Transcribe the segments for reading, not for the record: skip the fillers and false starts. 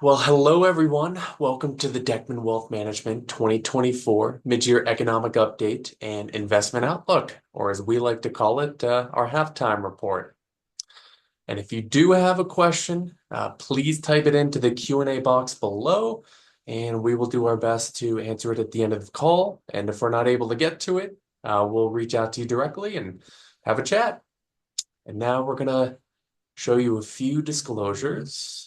Well, hello everyone. Welcome to the Dechtman Wealth Management 2024 Mid-Year Economic Update and Investment Outlook, or as we like to call it, our halftime report. And if you do have a question, please type it into the Q&A box below, and we will do our best to answer it at the end of the call. And if we're not able to get to it, we'll reach out to you directly and have a chat. And now we're going to show you a few disclosures.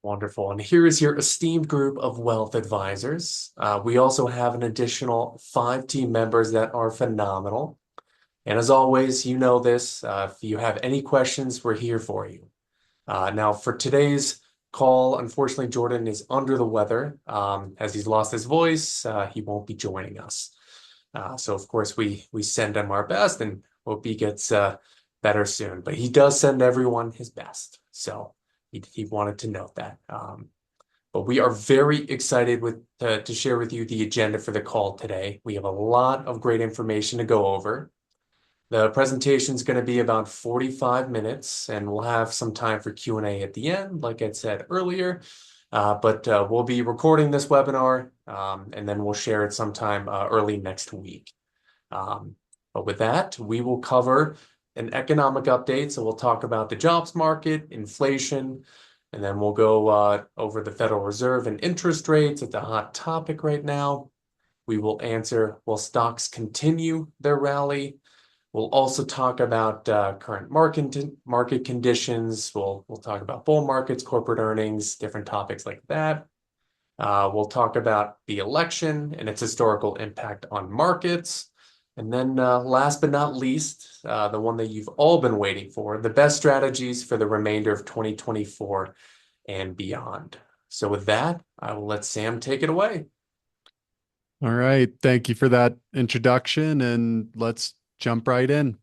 Wonderful. And here is your esteemed group of wealth advisors. We also have an additional 5 team members that are phenomenal. And as always, you know this. If you have any questions, we're here for you. Now, for today's call, unfortunately, Jordan is under the weather. As he's lost his voice, he won't be joining us. So, of course, we send him our best and hope he gets better soon. But he does send everyone his best. So he wanted to note that. But we are very excited to share with you the agenda for the call today. We have a lot of great information to go over. The presentation is going to be about 45 minutes, and we'll have some time for Q&A at the end, like I said earlier. But we'll be recording this webinar, and then we'll share it sometime early next week. But with that, we will cover an economic update. So we'll talk about the jobs market, inflation, and then we'll go over the Federal Reserve and interest rates. It's a hot topic right now. We will answer, will stocks continue their rally? We'll also talk about current market conditions. We'll talk about bull markets, corporate earnings, different topics like that. We'll talk about the election and its historical impact on markets. And then last but not least, the one that you've all been waiting for, the best strategies for the remainder of 2024 and beyond. So with that, I will let Sam take it away. All right. Thank you for that introduction, and let's jump right in.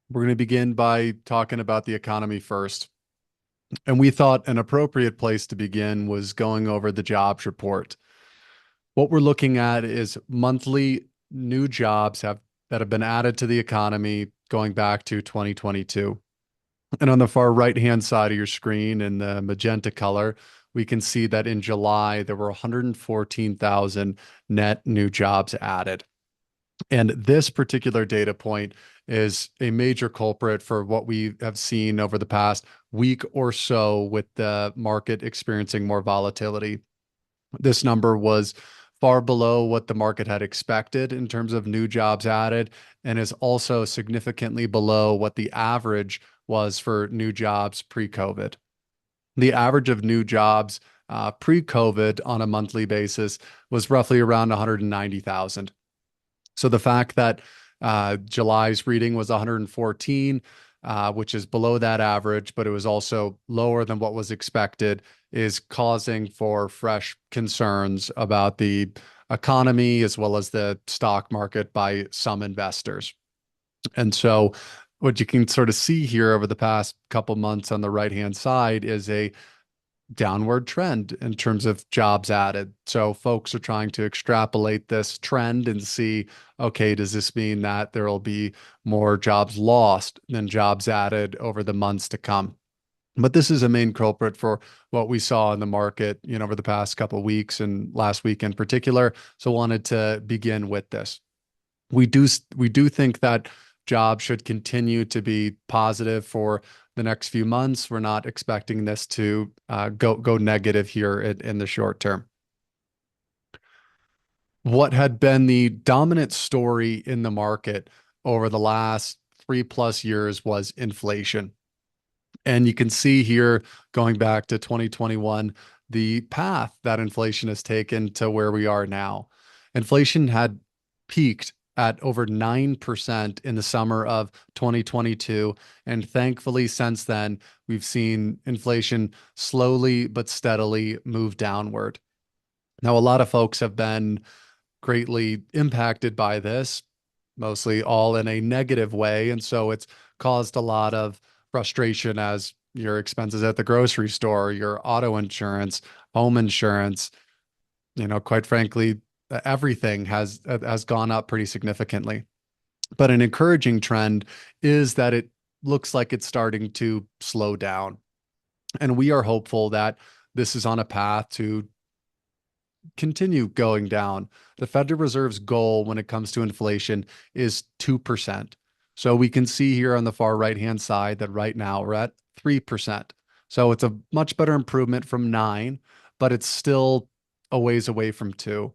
We're going to begin by talking about the economy first. And we thought an appropriate place to begin was going over the jobs report. What we're looking at is monthly new jobs that have been added to the economy going back to 2022. And on the far right-hand side of your screen in the magenta color, we can see that in July, there were 114,000 net new jobs added. And this particular data point is a major culprit for what we have seen over the past week or so with the market experiencing more volatility. This number was far below what the market had expected in terms of new jobs added, and is also significantly below what the average was for new jobs pre-COVID. The average of new jobs pre-COVID on a monthly basis was roughly around 190,000. So the fact that July's reading was 114, which is below that average, but it was also lower than what was expected, is causing for fresh concerns about the economy as well as the stock market by some investors. And so what you can sort of see here over the past couple months on the right-hand side is a downward trend in terms of jobs added. So folks are trying to extrapolate this trend and see, okay, does this mean that there will be more jobs lost than jobs added over the months to come? But this is a main culprit for what we saw in the market, over the past couple of weeks and last week in particular. So wanted to begin with this. We do think that jobs should continue to be positive for the next few months. We're not expecting this to go negative here in the short term. What had been the dominant story in the market over the last 3+ years was inflation. And you can see here, going back to 2021, the path that inflation has taken to where we are now. Inflation had peaked at over 9% in the summer of 2022. And thankfully, since then, we've seen inflation slowly but steadily move downward. Now, a lot of folks have been greatly impacted by this, mostly all in a negative way. And so it's caused a lot of frustration as your expenses at the grocery store, your auto insurance, home insurance, quite frankly, everything has gone up pretty significantly. But an encouraging trend is that it looks like it's starting to slow down. And we are hopeful that this is on a path to continue going down. The Federal Reserve's goal when it comes to inflation is 2%. So we can see here on the far right-hand side that right now we're at 3%. So it's a much better improvement from 9, but it's still a ways away from 2.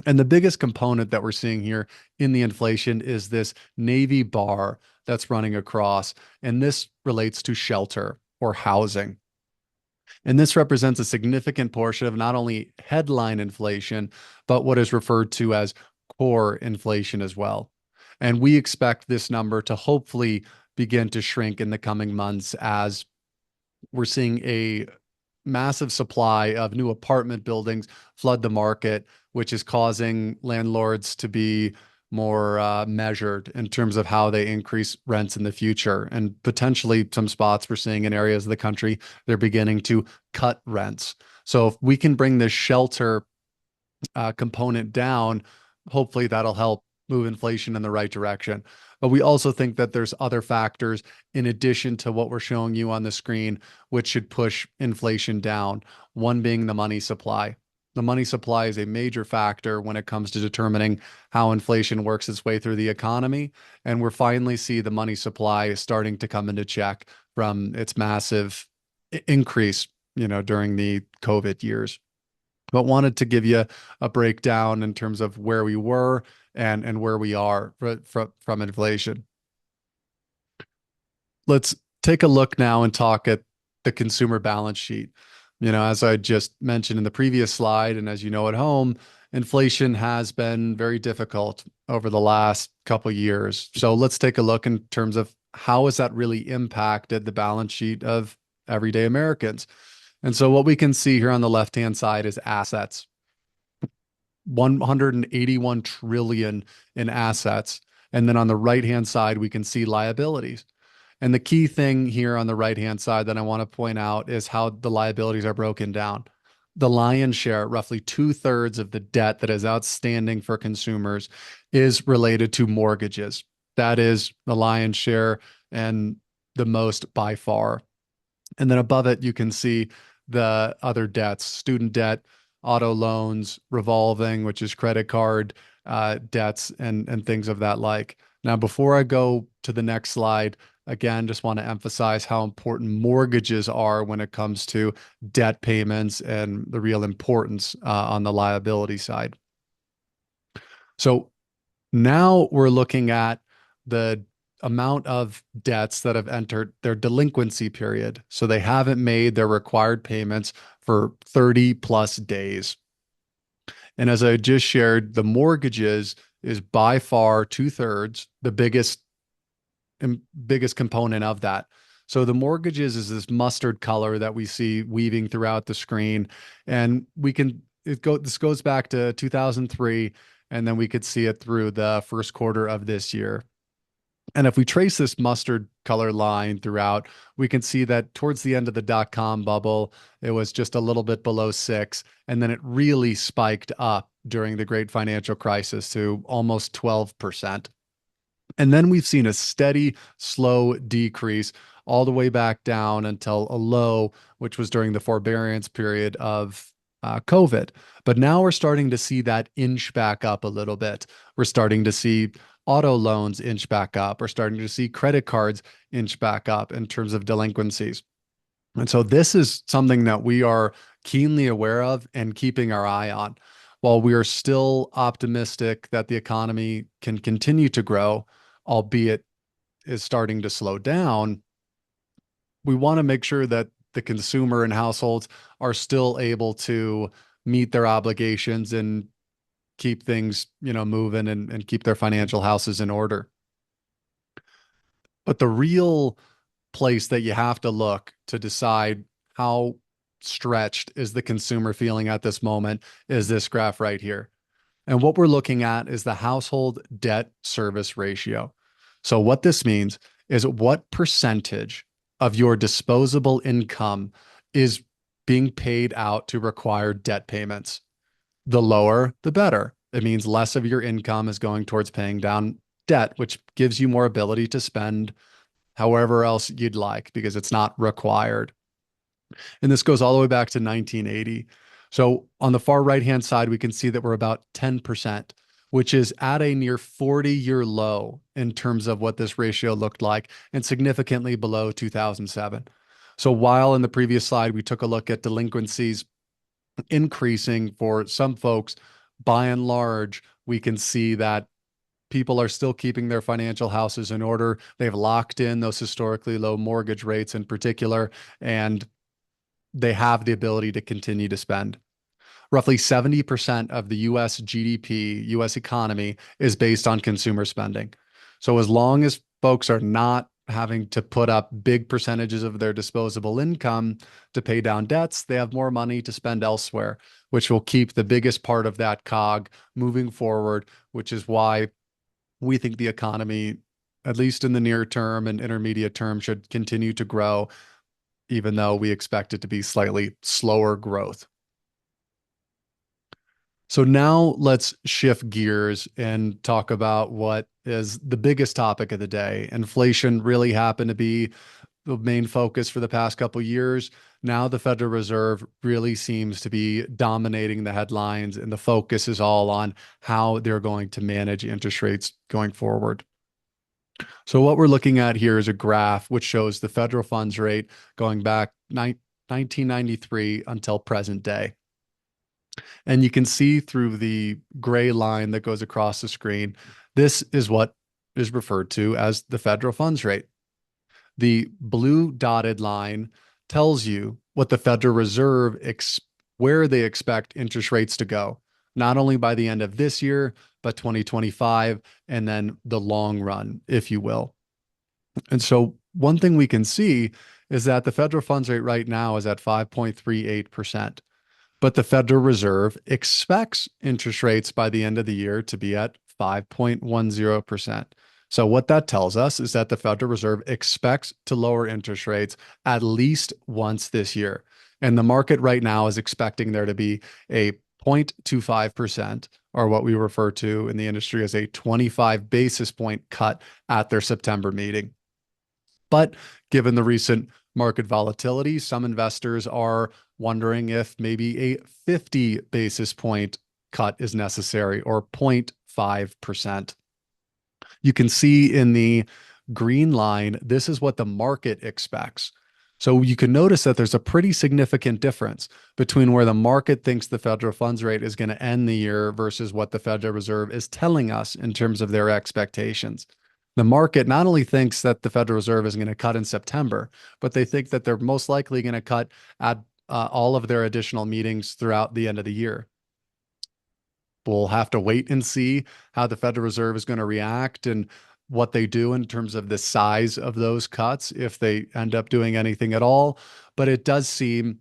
And the biggest component that we're seeing here in the inflation is this navy bar that's running across, and this relates to shelter or housing. And this represents a significant portion of not only headline inflation, but what is referred to as core inflation as well. And we expect this number to hopefully begin to shrink in the coming months as we're seeing a massive supply of new apartment buildings flood the market, which is causing landlords to be more measured in terms of how they increase rents in the future. And potentially some spots we're seeing in areas of the country, they're beginning to cut rents. So if we can bring this shelter component down, hopefully that'll help move inflation in the right direction. But we also think that there's other factors in addition to what we're showing you on the screen, which should push inflation down. One being the money supply. The money supply is a major factor when it comes to determining how inflation works its way through the economy. And we're finally see the money supply starting to come into check from its massive increase, during the COVID years, but wanted to give you a breakdown in terms of where we were and where we are from inflation. Let's take a look now and talk at the consumer balance sheet. As I just mentioned in the previous slide, and as you know at home, inflation has been very difficult over the last couple of years. So let's take a look in terms of how has that really impacted the balance sheet of everyday Americans. And so what we can see here on the left-hand side is assets. 181 trillion in assets. And then on the right-hand side, we can see liabilities. And the key thing here on the right-hand side that I want to point out is how the liabilities are broken down. The lion's share, roughly 2/3 of the debt that is outstanding for consumers, is related to mortgages. That is the lion's share and the most by far. And then above it, you can see the other debts, student debt, auto loans, revolving, which is credit card debts, and things of that like. Now, before I go to the next slide, again, just want to emphasize how important mortgages are when it comes to debt payments and the real importance on the liability side. So now we're looking at the amount of debts that have entered their delinquency period. So they haven't made their required payments for 30 plus days. And as I just shared, the mortgages is by far 2/3, the biggest component of that. So the mortgages is this mustard color that we see weaving throughout the screen. And this goes back to 2003, and then we could see it through the first quarter of this year. And if we trace this mustard color line throughout, we can see that towards the end of the dot-com bubble, it was just a little bit below 6, and then it really spiked up during the great financial crisis to almost 12%. And then we've seen a steady, slow decrease all the way back down until a low, which was during the forbearance period of COVID. But now we're starting to see that inch back up a little bit. We're starting to see auto loans inch back up. We're starting to see credit cards inch back up in terms of delinquencies. And so this is something that we are keenly aware of and keeping our eye on. While we are still optimistic that the economy can continue to grow, albeit is starting to slow down, we want to make sure that the consumer and households are still able to meet their obligations and keep things, moving and keep their financial houses in order. But the real place that you have to look to decide how stretched is the consumer feeling at this moment is this graph right here. And what we're looking at is the household debt service ratio. So what this means is what percentage of your disposable income is being paid out to required debt payments. The lower, the better. It means less of your income is going towards paying down debt, which gives you more ability to spend however else you'd like because it's not required. And this goes all the way back to 1980. So on the far right-hand side, we can see that we're about 10%, which is at a near 40-year low in terms of what this ratio looked like and significantly below 2007. So while in the previous slide, we took a look at delinquencies increasing for some folks, by and large, we can see that people are still keeping their financial houses in order. They've locked in those historically low mortgage rates in particular, and they have the ability to continue to spend. Roughly 70% of the US GDP, US economy is based on consumer spending. So as long as folks are not having to put up big percentages of their disposable income to pay down debts, they have more money to spend elsewhere, which will keep the biggest part of that cog moving forward, which is why we think the economy, at least in the near term and intermediate term, should continue to grow, even though we expect it to be slightly slower growth. So now let's shift gears and talk about what is the biggest topic of the day. Inflation really happened to be the main focus for the past couple of years. Now the Federal Reserve really seems to be dominating the headlines, and the focus is all on how they're going to manage interest rates going forward. So what we're looking at here is a graph which shows the federal funds rate going back 1993 until present day. And you can see through the gray line that goes across the screen, this is what is referred to as the federal funds rate. The blue dotted line tells you what the Federal Reserve where they expect interest rates to go, not only by the end of this year, but 2025, and then the long run, if you will. And so one thing we can see is that the federal funds rate right now is at 5.38%. But the Federal Reserve expects interest rates by the end of the year to be at 5.10%. So what that tells us is that the Federal Reserve expects to lower interest rates at least once this year. And the market right now is expecting there to be a 0.25%, or what we refer to in the industry as a 25 basis point cut at their September meeting. But given the recent market volatility, some investors are wondering if maybe a 50 basis point cut is necessary, or 0.5%. You can see in the green line, this is what the market expects. So you can notice that there's a pretty significant difference between where the market thinks the federal funds rate is going to end the year versus what the Federal Reserve is telling us in terms of their expectations. The market not only thinks that the Federal Reserve is going to cut in September, but they think that they're most likely going to cut at all of their additional meetings throughout the end of the year. We'll have to wait and see how the Federal Reserve is going to react and what they do in terms of the size of those cuts, if they end up doing anything at all. But it does seem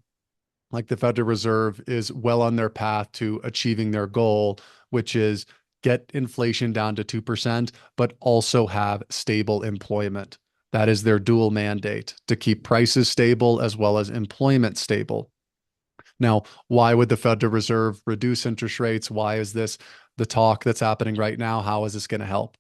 like the Federal Reserve is well on their path to achieving their goal, which is get inflation down to 2%, but also have stable employment. That is their dual mandate, to keep prices stable as well as employment stable. Now, why would the Federal Reserve reduce interest rates? Why is this the talk that's happening right now? How is this going to help?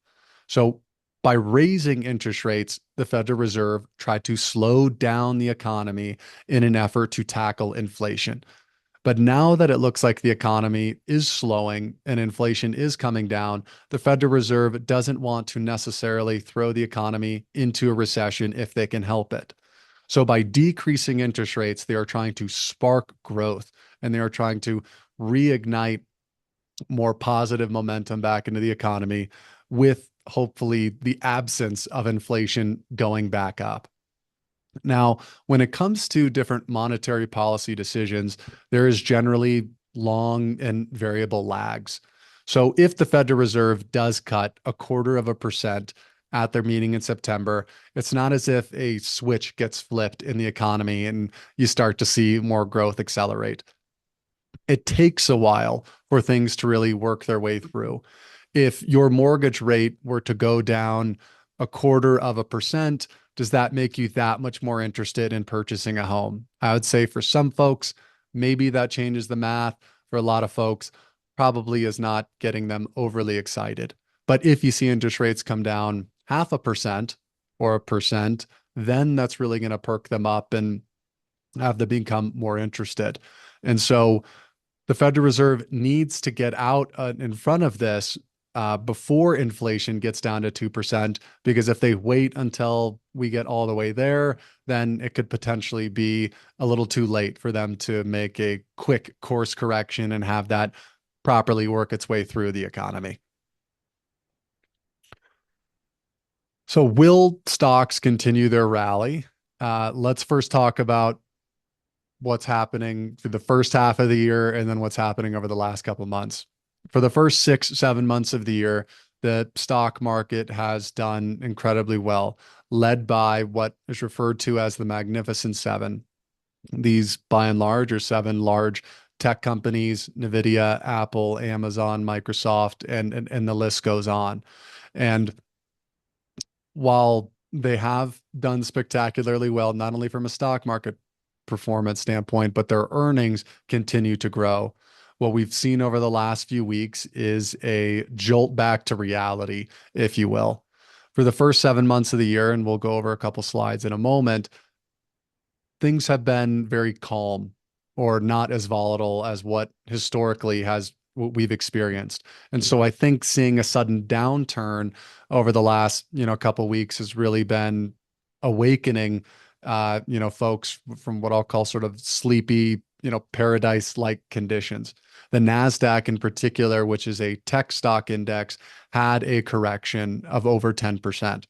So, by raising interest rates, the Federal Reserve tried to slow down the economy in an effort to tackle inflation. But now that it looks like the economy is slowing and inflation is coming down, the Federal Reserve doesn't want to necessarily throw the economy into a recession if they can help it. So by decreasing interest rates, they are trying to spark growth, and they are trying to reignite more positive momentum back into the economy with hopefully the absence of inflation going back up. Now, when it comes to different monetary policy decisions, there is generally long and variable lags. So if the Federal Reserve does cut 0.25% at their meeting in September, it's not as if a switch gets flipped in the economy and you start to see more growth accelerate. It takes a while for things to really work their way through. If your mortgage rate were to go down 0.25%, does that make you that much more interested in purchasing a home? I would say for some folks, maybe that changes the math. For a lot of folks, probably is not getting them overly excited. But if you see interest rates come down 0.5% or 1%, then that's really going to perk them up and have them become more interested. And so the Federal Reserve needs to get out in front of this before inflation gets down to 2%, because if they wait until we get all the way there, then it could potentially be a little too late for them to make a quick course correction and have that properly work its way through the economy. So, will stocks continue their rally? Let's first talk about what's happening through the first half of the year and then what's happening over the last couple of months. For the first 6, 7 months of the year, the stock market has done incredibly well, led by what is referred to as the Magnificent Seven. These, by and large, are seven large tech companies: NVIDIA, Apple, Amazon, Microsoft, and the list goes on. And while they have done spectacularly well, not only from a stock market performance standpoint, but their earnings continue to grow. What we've seen over the last few weeks is a jolt back to reality, if you will. For the first 7 months of the year, and we'll go over a couple slides in a moment, things have been very calm or not as volatile as what historically has what we've experienced. And so I think seeing a sudden downturn over the last, couple weeks has really been awakening folks from what I'll call sort of sleepy, paradise-like conditions. The Nasdaq in particular, which is a tech stock index, had a correction of over 10%.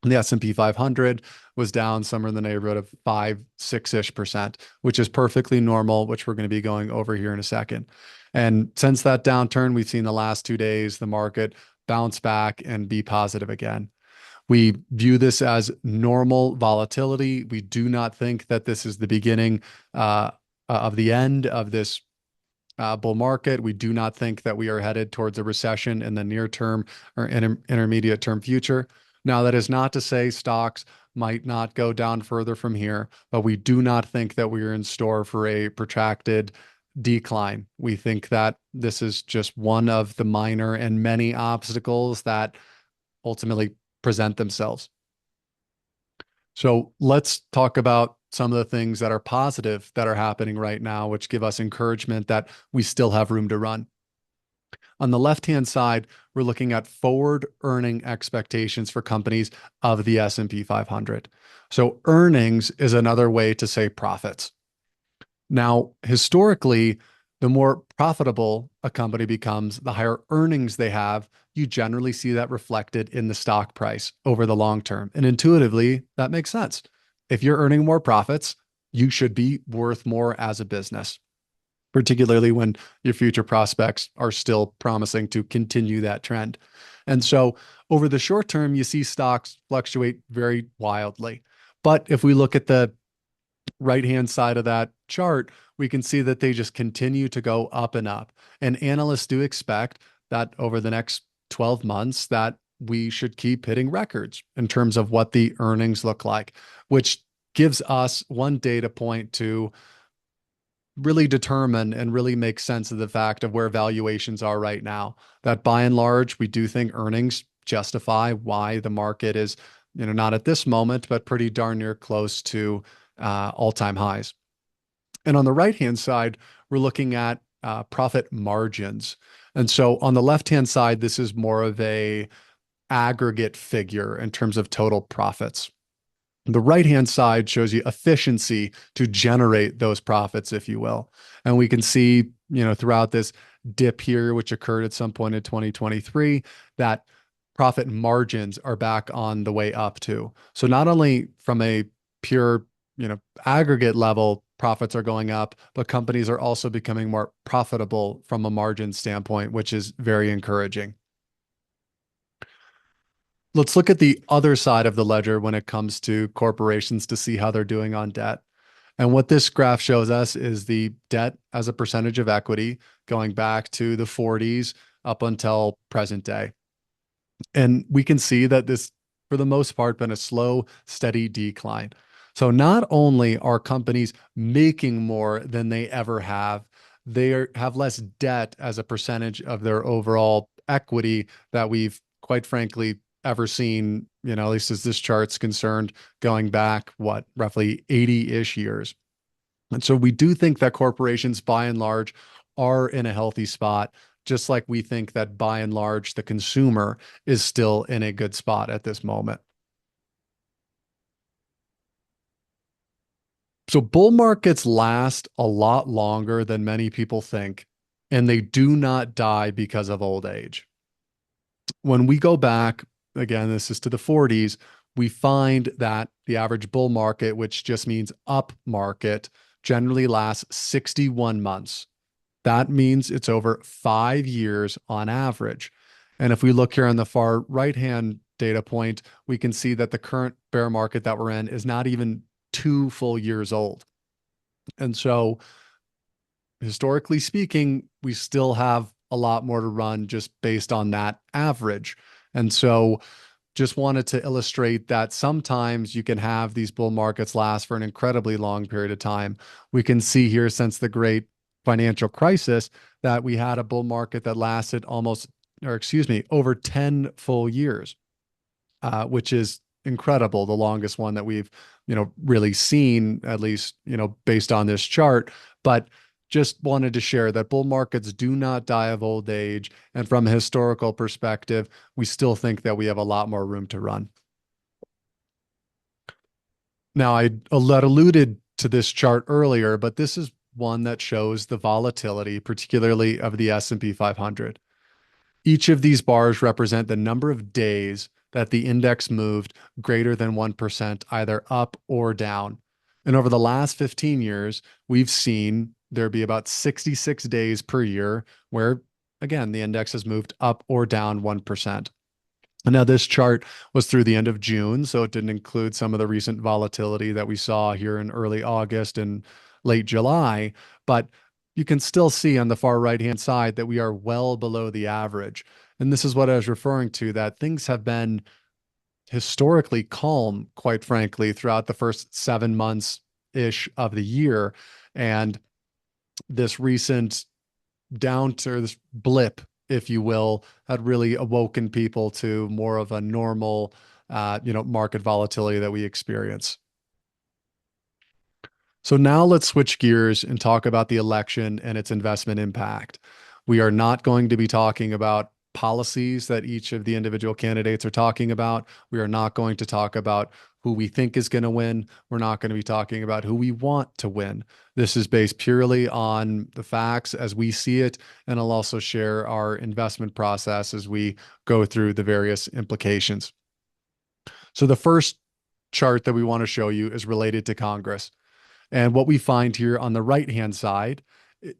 The S&P 500 was down somewhere in the neighborhood of 5, 6-ish%, which is perfectly normal, which we're going to be going over here in a second. And since that downturn, we've seen the last 2 days, the market bounce back and be positive again. We view this as normal volatility. We do not think that this is the beginning of the end of this bull market. We do not think that we are headed towards a recession in the near term or intermediate term future. Now, that is not to say stocks might not go down further from here, but we do not think that we are in store for a protracted decline. We think that this is just one of the minor and many obstacles that ultimately present themselves. So let's talk about some of the things that are positive that are happening right now, which give us encouragement that we still have room to run. On the left-hand side, we're looking at forward earning expectations for companies of the S&P 500. So earnings is another way to say profits. Now, historically, the more profitable a company becomes, the higher earnings they have. You generally see that reflected in the stock price over the long term. And intuitively, that makes sense. If you're earning more profits, you should be worth more as a business, particularly when your future prospects are still promising to continue that trend. And so over the short term, you see stocks fluctuate very wildly. But if we look at the right-hand side of that chart, we can see that they just continue to go up and up. And analysts do expect that over the next 12 months that we should keep hitting records in terms of what the earnings look like, which gives us one data point to really determine and really make sense of the fact of where valuations are right now. That by and large, we do think earnings justify why the market is, not at this moment, but pretty darn near close to all-time highs. And on the right-hand side, we're looking at profit margins. And so on the left-hand side, this is more of a aggregate figure in terms of total profits. The right-hand side shows you efficiency to generate those profits, if you will. And we can see, throughout this dip here, which occurred at some point in 2023, that profit margins are back on the way up too. So not only from a pure, aggregate level, profits are going up, but companies are also becoming more profitable from a margin standpoint, which is very encouraging. Let's look at the other side of the ledger when it comes to corporations to see how they're doing on debt. And what this graph shows us is the debt as a percentage of equity going back to the 40s up until present day. And we can see that this, for the most part, been a slow, steady decline. So not only are companies making more than they ever have, they have less debt as a percentage of their overall equity that we've quite frankly ever seen, at least as this chart's concerned, going back, what, roughly 80-ish years. And so we do think that corporations, by and large, are in a healthy spot, just like we think that by and large, the consumer is still in a good spot at this moment. So bull markets last a lot longer than many people think, and they do not die because of old age. When we go back, again, this is to the 40s, we find that the average bull market, which just means up market, generally lasts 61 months. That means it's over 5 years on average. And if we look here on the far right-hand data point, we can see that the current bear market that we're in is not even 2 full years old. And so, historically speaking, we still have a lot more to run just based on that average. And so, just wanted to illustrate that sometimes you can have these bull markets last for an incredibly long period of time. We can see here since the great financial crisis that we had a bull market that lasted almost, or excuse me, over 10 full years, which is incredible. The longest one that we've, really seen, at least, based on this chart. But just wanted to share that bull markets do not die of old age. And from a historical perspective, we still think that we have a lot more room to run. Now, I alluded to this chart earlier, but this is one that shows the volatility, particularly of the S&P 500. Each of these bars represent the number of days that the index moved greater than 1%, either up or down. And over the last 15 years, we've seen there be about 66 days per year where, again, the index has moved up or down 1%. And now, this chart was through the end of June, so it didn't include some of the recent volatility that we saw here in early August and late July. But you can still see on the far right-hand side that we are well below the average. And this is what I was referring to, that things have been historically calm, quite frankly, throughout the first 7 months-ish of the year. And this recent downturn, this blip, if you will, had really awoken people to more of a normal, market volatility that we experience. So now let's switch gears and talk about the election and its investment impact. We are not going to be talking about policies that each of the individual candidates are talking about. We are not going to talk about who we think is going to win. We're not going to be talking about who we want to win. This is based purely on the facts as we see it, and I'll also share our investment process as we go through the various implications. So the first chart that we want to show you is related to Congress. And what we find here on the right-hand side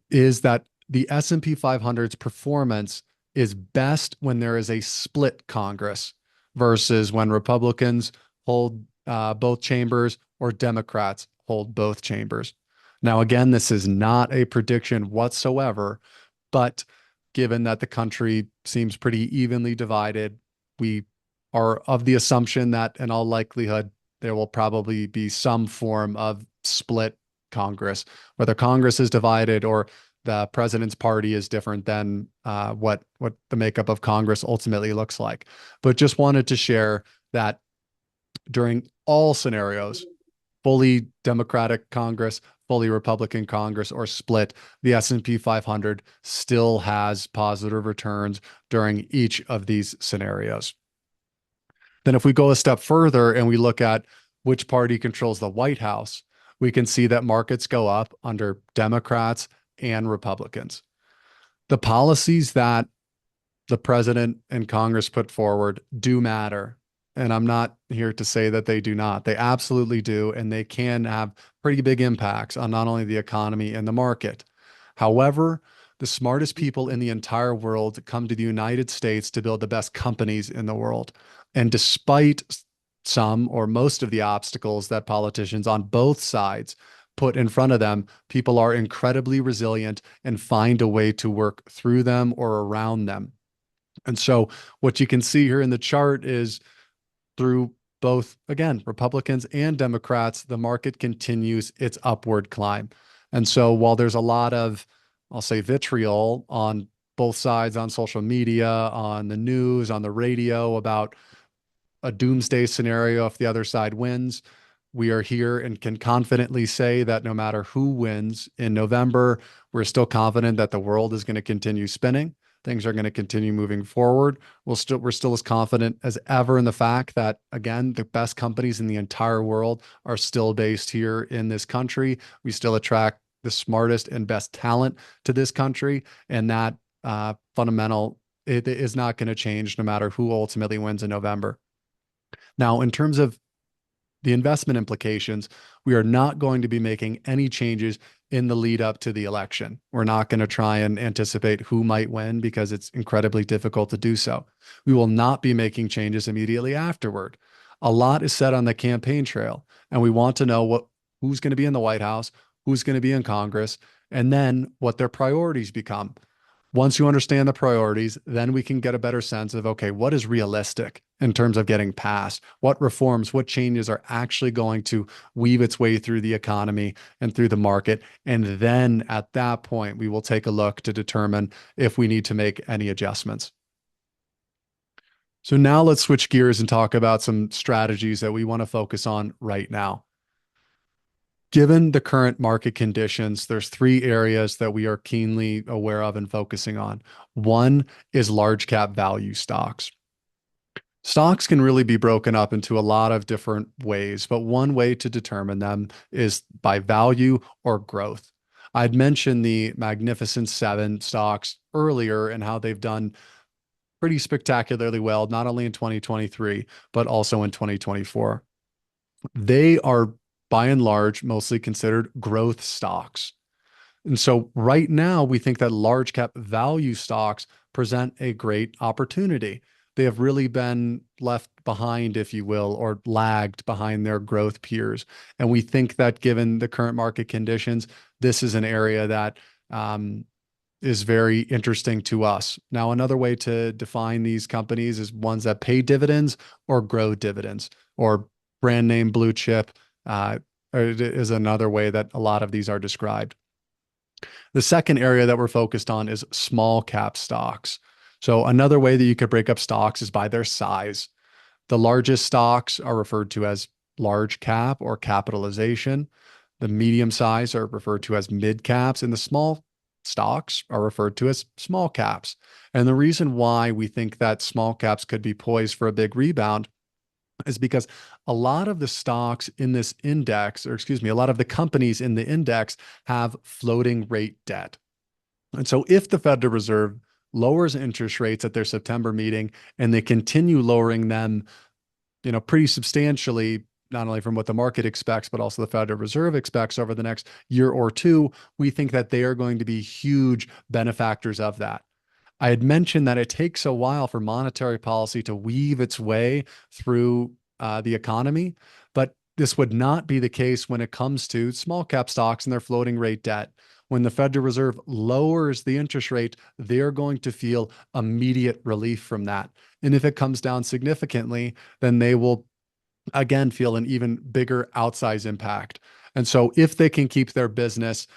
is that the S&P 500's performance is best when there is a split Congress versus when Republicans hold both chambers or Democrats hold both chambers. Now, again, this is not a prediction whatsoever, but given that the country seems pretty evenly divided, we are of the assumption that in all likelihood, there will probably be some form of split Congress, whether Congress is divided or the president's party is different than what the makeup of Congress ultimately looks like. But just wanted to share that during all scenarios, fully Democratic Congress, fully Republican Congress, or split, the S&P 500 still has positive returns during each of these scenarios. Then if we go a step further and we look at which party controls the White House, we can see that markets go up under Democrats and Republicans. The policies that the president and Congress put forward do matter. And I'm not here to say that they do not. They absolutely do. And they can have pretty big impacts on not only the economy and the market. However, the smartest people in the entire world come to the United States to build the best companies in the world. And despite some or most of the obstacles that politicians on both sides put in front of them, people are incredibly resilient and find a way to work through them or around them. And so what you can see here in the chart is through both, again, Republicans and Democrats, the market continues its upward climb. And so while there's a lot of, I'll say, vitriol on both sides on social media, on the news, on the radio about a doomsday scenario if the other side wins. We are here and can confidently say that no matter who wins in November, we're still confident that the world is going to continue spinning. Things are going to continue moving forward. We're still as confident as ever in the fact that, again, the best companies in the entire world are still based here in this country. We still attract the smartest and best talent to this country, and that fundamental it is not going to change no matter who ultimately wins in November. Now, in terms of the investment implications, we are not going to be making any changes in the lead up to the election. We're not going to try and anticipate who might win because it's incredibly difficult to do so. We will not be making changes immediately afterward. A lot is set on the campaign trail, and we want to know who's going to be in the White House, who's going to be in Congress, and then what their priorities become. Once you understand the priorities, then we can get a better sense of, okay, what is realistic in terms of getting passed? What reforms, what changes are actually going to weave its way through the economy and through the market? And then at that point, we will take a look to determine if we need to make any adjustments. So now let's switch gears and talk about some strategies that we want to focus on right now. Given the current market conditions, there's three areas that we are keenly aware of and focusing on. One is large cap value stocks. Stocks can really be broken up into a lot of different ways, but one way to determine them is by value or growth. I'd mentioned the Magnificent Seven stocks earlier and how they've done pretty spectacularly well, not only in 2023, but also in 2024. They are by and large mostly considered growth stocks. And so right now, we think that large cap value stocks present a great opportunity. They have really been left behind, if you will, or lagged behind their growth peers. And we think that given the current market conditions, this is an area that is very interesting to us. Now, another way to define these companies is ones that pay dividends or grow dividends, or brand name blue chip is another way that a lot of these are described. The second area that we're focused on is small cap stocks. So another way that you could break up stocks is by their size. The largest stocks are referred to as large cap or capitalization. The medium size are referred to as mid caps, and the small stocks are referred to as small caps. And the reason why we think that small caps could be poised for a big rebound is because a lot of the stocks in this index, or excuse me, a lot of the companies in the index have floating rate debt. And so if the Federal Reserve lowers interest rates at their September meeting and they continue lowering them, pretty substantially, not only from what the market expects, but also the Federal Reserve expects over the next year or two, we think that they are going to be huge benefactors of that. I had mentioned that it takes a while for monetary policy to weave its way through the economy, but this would not be the case when it comes to small cap stocks and their floating rate debt. When the Federal Reserve lowers the interest rate, they're going to feel immediate relief from that. And if it comes down significantly, then they will again feel an even bigger outsize impact. And so if they can keep their business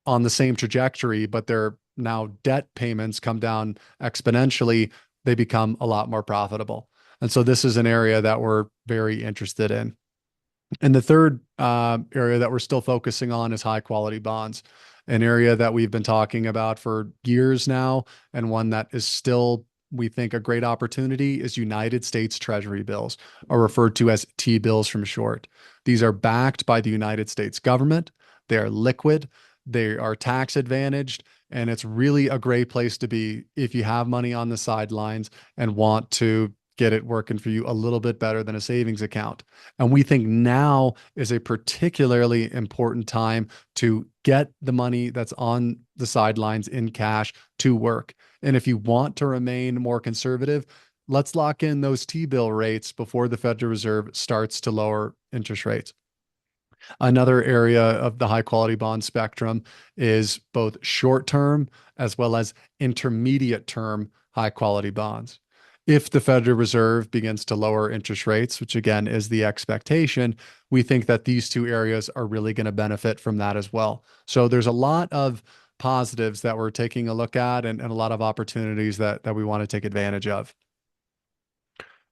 on the same trajectory, but their now debt payments come down exponentially, they become a lot more profitable. And so this is an area that we're very interested in. And the third area that we're still focusing on is high quality bonds, an area that we've been talking about for years now, and one that is still, we think, a great opportunity is United States Treasury bills, are referred to as T-bills from short. These are backed by the United States government. They are liquid. They are tax advantaged, and it's really a great place to be if you have money on the sidelines and want to get it working for you a little bit better than a savings account. And we think now is a particularly important time to get the money that's on the sidelines in cash to work. And if you want to remain more conservative, let's lock in those T-bill rates before the Federal Reserve starts to lower interest rates. Another area of the high quality bond spectrum is both short term as well as intermediate term high quality bonds. If the Federal Reserve begins to lower interest rates, which again is the expectation, we think that these two areas are really going to benefit from that as well. So there's a lot of positives that we're taking a look at, and a lot of opportunities that we want to take advantage of.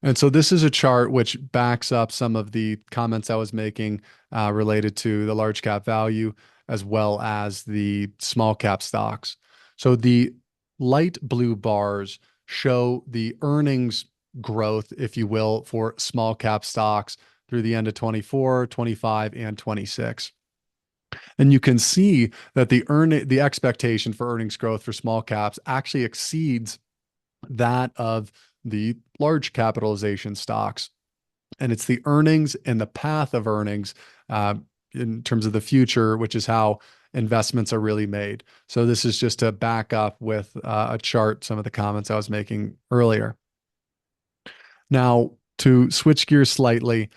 And so this is a chart which backs up some of the comments I was making related to the large cap value as well as the small cap stocks. So the light blue bars show the earnings growth, if you will, for small cap stocks through the end of 24, 25, and 26. And you can see that the expectation for earnings growth for small caps actually exceeds that of the large capitalization stocks. And it's the earnings and the path of earnings uh, in terms of the future, which is how investments are really made. So this is just to back up with a chart, some of the comments I was making earlier. Now, to switch gears slightly,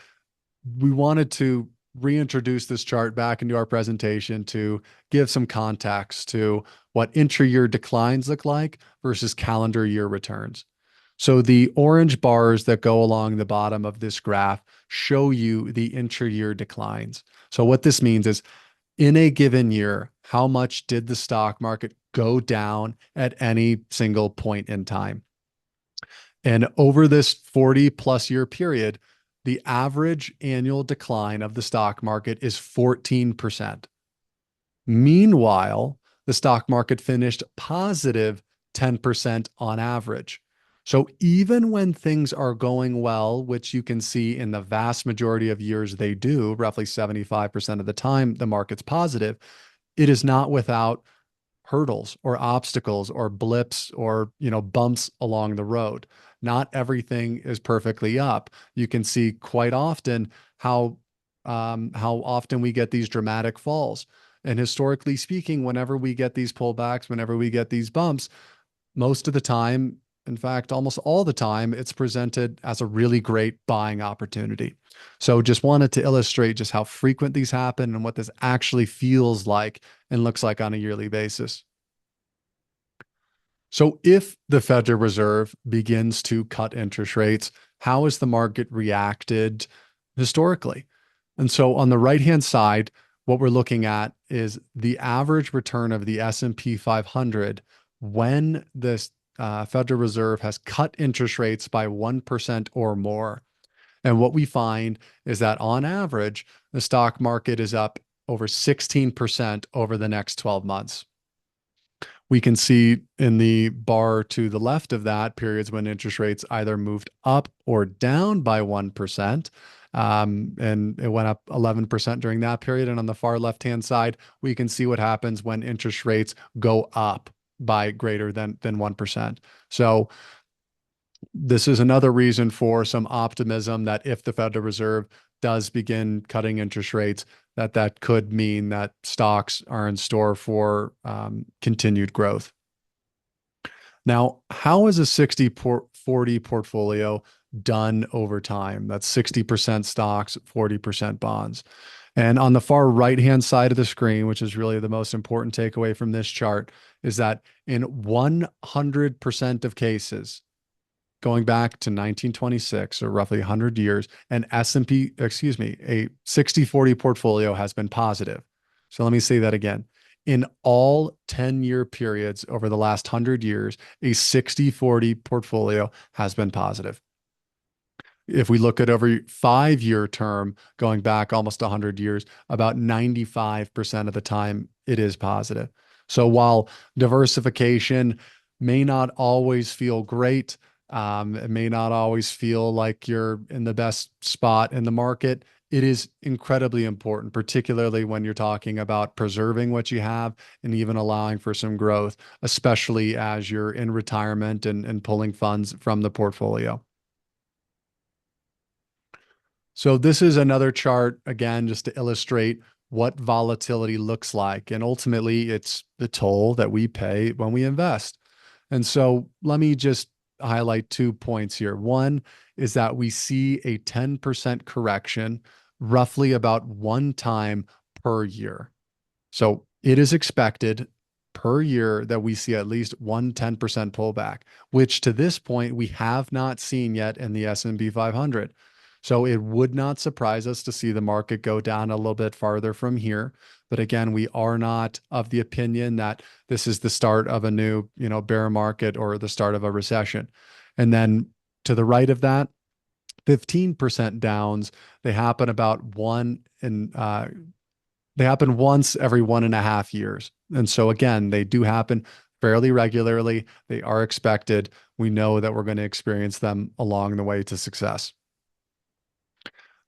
we wanted to reintroduce this chart back into our presentation to give some context to what intra-year declines look like versus calendar year returns. So the orange bars that go along the bottom of this graph show you the intra-year declines. So what this means is in a given year, how much did the stock market go down at any single point in time? And over this 40 plus year period, the average annual decline of the stock market is 14%. Meanwhile, the stock market finished positive 10% on average. So even when things are going well, which you can see in the vast majority of years they do, roughly 75% of the time the market's positive, it is not without hurdles or obstacles or blips or bumps along the road. Not everything is perfectly up. You can see quite often how often we get these dramatic falls. And historically speaking, whenever we get these pullbacks, whenever we get these bumps, most of the time, in fact, almost all the time, it's presented as a really great buying opportunity. So just wanted to illustrate just how frequent these happen and what this actually feels like and looks like on a yearly basis. So if the Federal Reserve begins to cut interest rates, how has the market reacted historically? And so on the right-hand side, what we're looking at is the average return of the S&P 500 when the Federal Reserve has cut interest rates by 1% or more. And what we find is that on average, the stock market is up over 16% over the next 12 months. We can see in the bar to the left of that periods when interest rates either moved up or down by 1%. And it went up 11% during that period. And on the far left-hand side, we can see what happens when interest rates go up by greater than 1%. So this is another reason for some optimism that if the Federal Reserve does begin cutting interest rates, that could mean that stocks are in store for continued growth. Now, how is a 60-40 portfolio done over time? That's 60% stocks, 40% bonds. And on the far right-hand side of the screen, which is really the most important takeaway from this chart, is that in 100% of cases, going back to 1926 or roughly 100 years, an S&P, excuse me, a 60-40 portfolio has been positive. So let me say that again. In all 10-year periods over the last 100 years, a 60-40 portfolio has been positive. If we look at every 5-year term, going back almost 100 years, about 95% of the time it is positive. So while diversification may not always feel great, it may not always feel like you're in the best spot in the market, it is incredibly important, particularly when you're talking about preserving what you have and even allowing for some growth, especially as you're in retirement and pulling funds from the portfolio. So this is another chart, again, just to illustrate what volatility looks like. And ultimately, it's the toll that we pay when we invest. And so let me just highlight 2 points here. One is that we see a 10% correction, roughly about 1 time per year. So it is expected per year that we see at least 10% pullback, which to this point we have not seen yet in the S&P 500. So it would not surprise us to see the market go down a little bit farther from here. But again, we are not of the opinion that this is the start of a new, bear market or the start of a recession. And then to the right of that, 15% downs, they happen about they happen once every 1.5 years. And so again, they do happen fairly regularly. They are expected. We know that we're going to experience them along the way to success.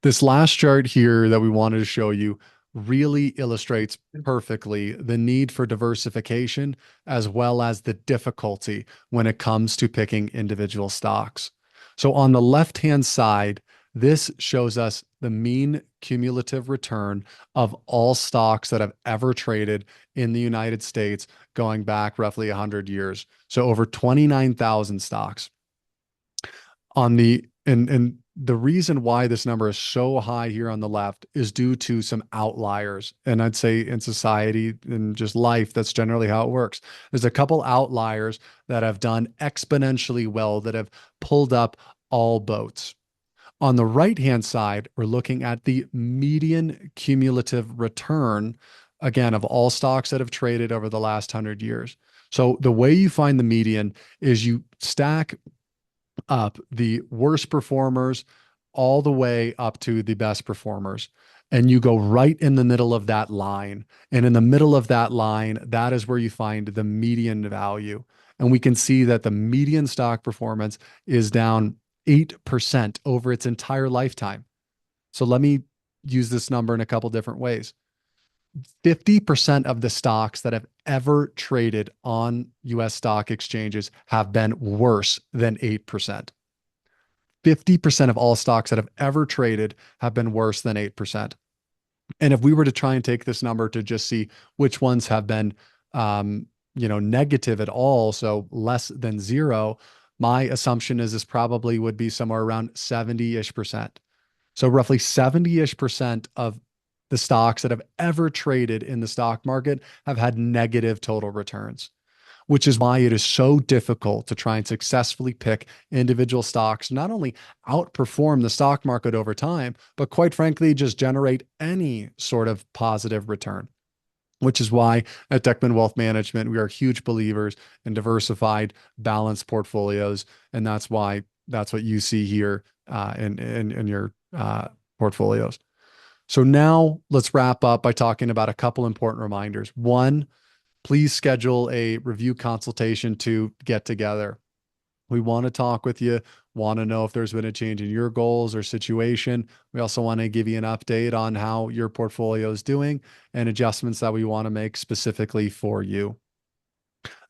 This last chart here that we wanted to show you really illustrates perfectly the need for diversification as well as the difficulty when it comes to picking individual stocks. So on the left-hand side, this shows us the mean cumulative return of all stocks that have ever traded in the United States going back roughly 100 years. So over 29,000 stocks on the and the reason why this number is so high here on the left is due to some outliers. And I'd say in society and just life, that's generally how it works. There's a couple outliers that have done exponentially well that have pulled up all boats. On the right-hand side, we're looking at the median cumulative return, again, of all stocks that have traded over the last 100 years. So the way you find the median is you stack up the worst performers all the way up to the best performers. And you go right in the middle of that line. And in the middle of that line, that is where you find the median value. And we can see that the median stock performance is down 8% over its entire lifetime. So let me use this number in a couple different ways. 50% of the stocks that have ever traded on US stock exchanges have been worse than 8%. 50% of all stocks that have ever traded have been worse than 8%. And if we were to try and take this number to just see which ones have been, negative at all, so less than zero, my assumption is this probably would be somewhere around 70-ish percent. So roughly 70-ish percent of the stocks that have ever traded in the stock market have had negative total returns, which is why it is so difficult to try and successfully pick individual stocks, not only outperform the stock market over time, but quite frankly, just generate any sort of positive return. Which is why at Dechtman Wealth Management, we are huge believers in diversified, balanced portfolios. And that's what you see here in your portfolios. So now let's wrap up by talking about a couple important reminders. One, please schedule a review consultation to get together. We want to talk with you, want to know if there's been a change in your goals or situation. We also want to give you an update on how your portfolio is doing and adjustments that we want to make specifically for you.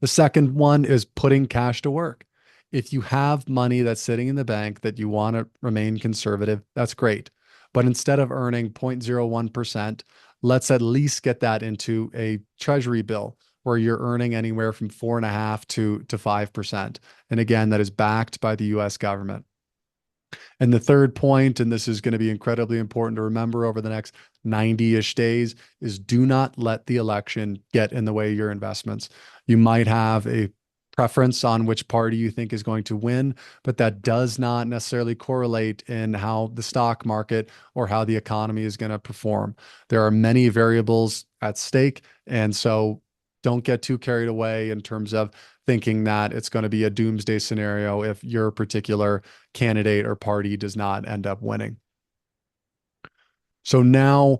The second one is putting cash to work. If you have money that's sitting in the bank that you want to remain conservative, that's great. But instead of earning 0.01%, let's at least get that into a treasury bill where you're earning anywhere from 4.5 to 5%. And again, that is backed by the US government. And the third point, and this is going to be incredibly important to remember over the next 90-ish days, is do not let the election get in the way of your investments. You might have a preference on which party you think is going to win, but that does not necessarily correlate in how the stock market or how the economy is going to perform. There are many variables at stake. And so don't get too carried away in terms of thinking that it's going to be a doomsday scenario if your particular candidate or party does not end up winning. So now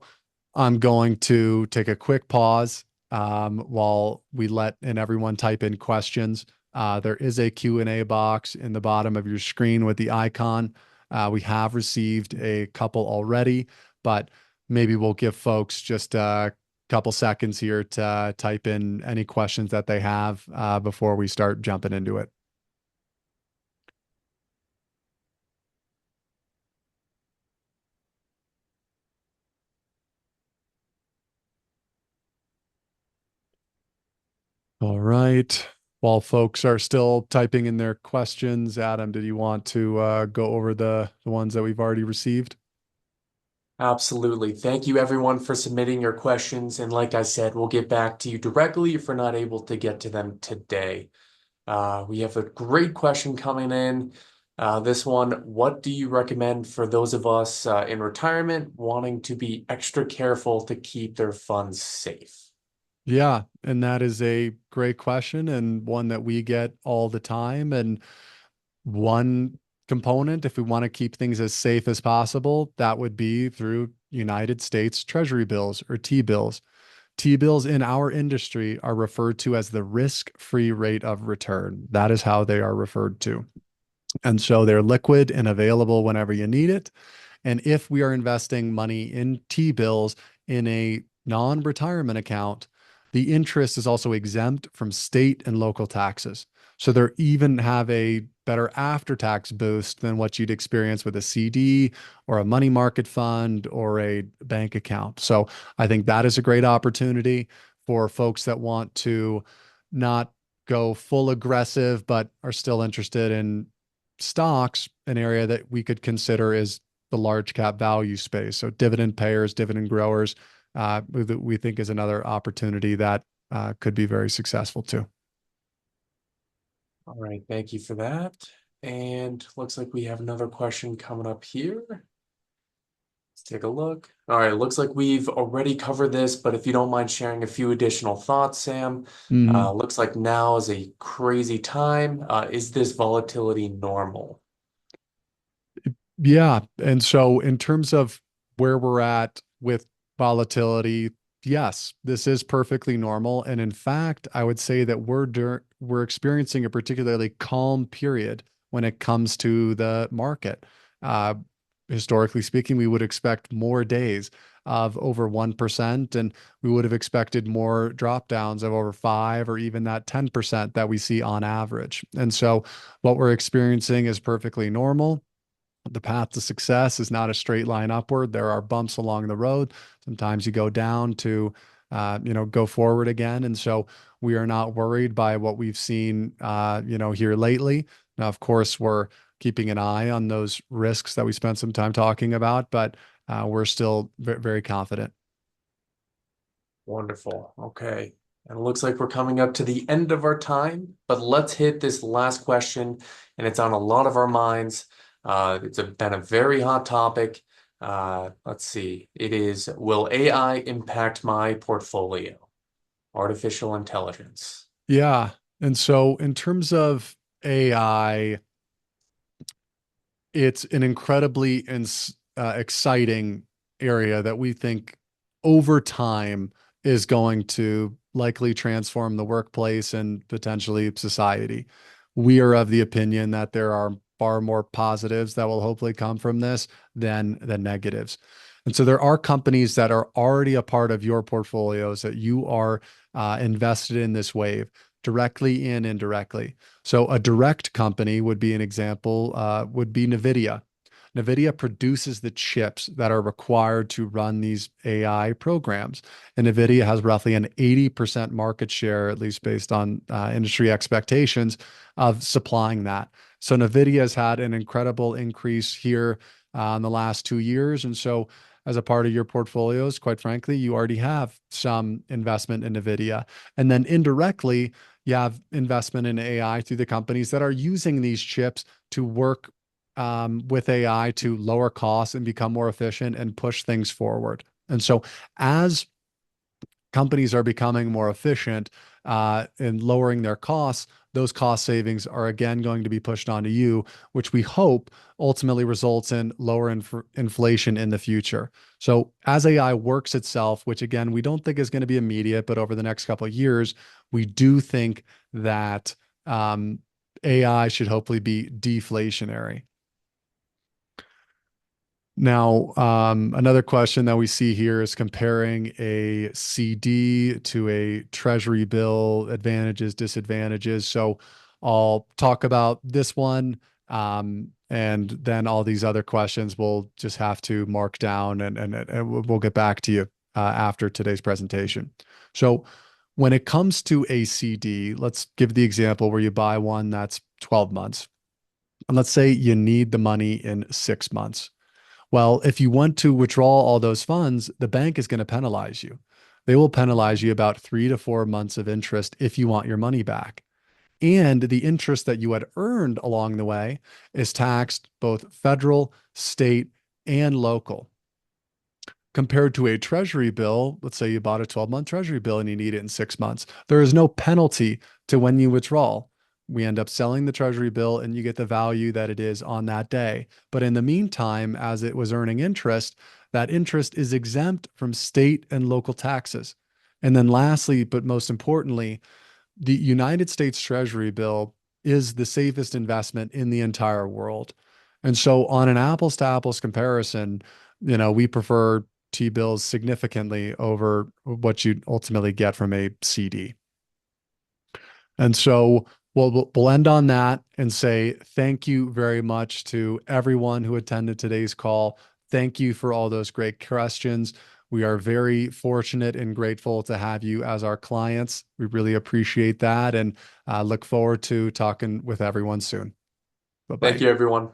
I'm going to take a quick pause while we let everyone type in questions. There is a Q&A box in the bottom of your screen with the icon. We have received a couple already, but maybe we'll give folks just a couple seconds here to type in any questions that they have before we start jumping into it. All right. While folks are still typing in their questions, Adam, did you want to go over the ones that we've already received? Absolutely. Thank you everyone for submitting your questions. And like I said, we'll get back to you directly if we're not able to get to them today. We have a great question coming in. This one, what do you recommend for those of us in retirement wanting to be extra careful to keep their funds safe? Yeah, and that is a great question and one that we get all the time. And one component, if we want to keep things as safe as possible, that would be through United States Treasury bills or T bills. T bills in our industry are referred to as the risk-free rate of return. That is how they are referred to. And so they're liquid and available whenever you need it. And if we are investing money in T bills in a non retirement account, the interest is also exempt from state and local taxes. So they even have a better after tax boost than what you'd experience with a CD or a money market fund or a bank account. So I think that is a great opportunity for folks that want to not go full aggressive, but are still interested in stocks. An area that we could consider is the large cap value space. So dividend payers, dividend growers, we think is another opportunity that could be very successful too. All right, thank you for that. And looks like we have another question coming up here. Let's take a look. All right, looks like we've already covered this, but if you don't mind sharing a few additional thoughts, Sam, Mhm. looks like now is a crazy time. Is this volatility normal? Yeah. And so, in terms of where we're at with volatility, yes, this is perfectly normal. And in fact, I would say that we're experiencing a particularly calm period when it comes to the market. Uh, Historically speaking, we would expect more days of over 1%, and we would have expected more drop downs of over 5 or even that 10% that we see on average. And so, what we're experiencing is perfectly normal. The path to success is not a straight line upward. There are bumps along the road. Sometimes you go down to, go forward again. And so we are not worried by what we've seen, here lately. Now, of course, we're keeping an eye on those risks that we spent some time talking about, but we're still very confident. Wonderful. Okay. And it looks like we're coming up to the end of our time, but let's hit this last question, and it's on a lot of our minds. Been a very hot topic. Let's see. It is, will AI impact my portfolio? Artificial intelligence. Yeah. And so, in terms of AI, it's an incredibly exciting area that we think over time is going to likely transform the workplace and potentially society. We are of the opinion that there are far more positives that will hopefully come from this than negatives. And so there are companies that are already a part of your portfolios that you are invested in this wave, directly and indirectly. So a direct company would be an example, would be NVIDIA. NVIDIA produces the chips that are required to run these AI programs. And NVIDIA has roughly an 80% market share, at least based on industry expectations, of supplying that. So NVIDIA has had an incredible increase here in the last 2 years. And so, as a part of your portfolios, quite frankly, you already have some investment in NVIDIA. And then indirectly, you have investment in AI through the companies that are using these chips to work with AI to lower costs and become more efficient and push things forward. And so, as companies are becoming more efficient in lowering their costs, those cost savings are again going to be pushed onto you, which we hope ultimately results in lower inflation in the future. So as AI works itself, which again, we don't think is going to be immediate, but over the next couple of years, we do think that AI should hopefully be deflationary. Now, another question that we see here is comparing a CD to a treasury bill, advantages, disadvantages. So I'll talk about this one, and then all these other questions we'll just have to mark down and we'll get back to you after today's presentation. So when it comes to a CD, let's give the example where you buy one that's 12 months. And let's say you need the money in 6 months. Well, if you want to withdraw all those funds, the bank is going to penalize you. They will penalize you about 3 to 4 months of interest if you want your money back. And the interest that you had earned along the way is taxed both federal, state, and local. Compared to a treasury bill, let's say you bought a 12-month treasury bill and you need it in 6 months, there is no penalty to when you withdraw. We end up selling the treasury bill and you get the value that it is on that day. But in the meantime, as it was earning interest, that interest is exempt from state and local taxes. And then lastly, but most importantly, the United States Treasury bill is the safest investment in the entire world. And so on an apples to apples comparison, we prefer T-bills significantly over what you ultimately get from a CD. And so we'll end on that and say thank you very much to everyone who attended today's call. Thank you for all those great questions. We are very fortunate and grateful to have you as our clients. We really appreciate that and look forward to talking with everyone soon. Bye Thank bye. you, everyone.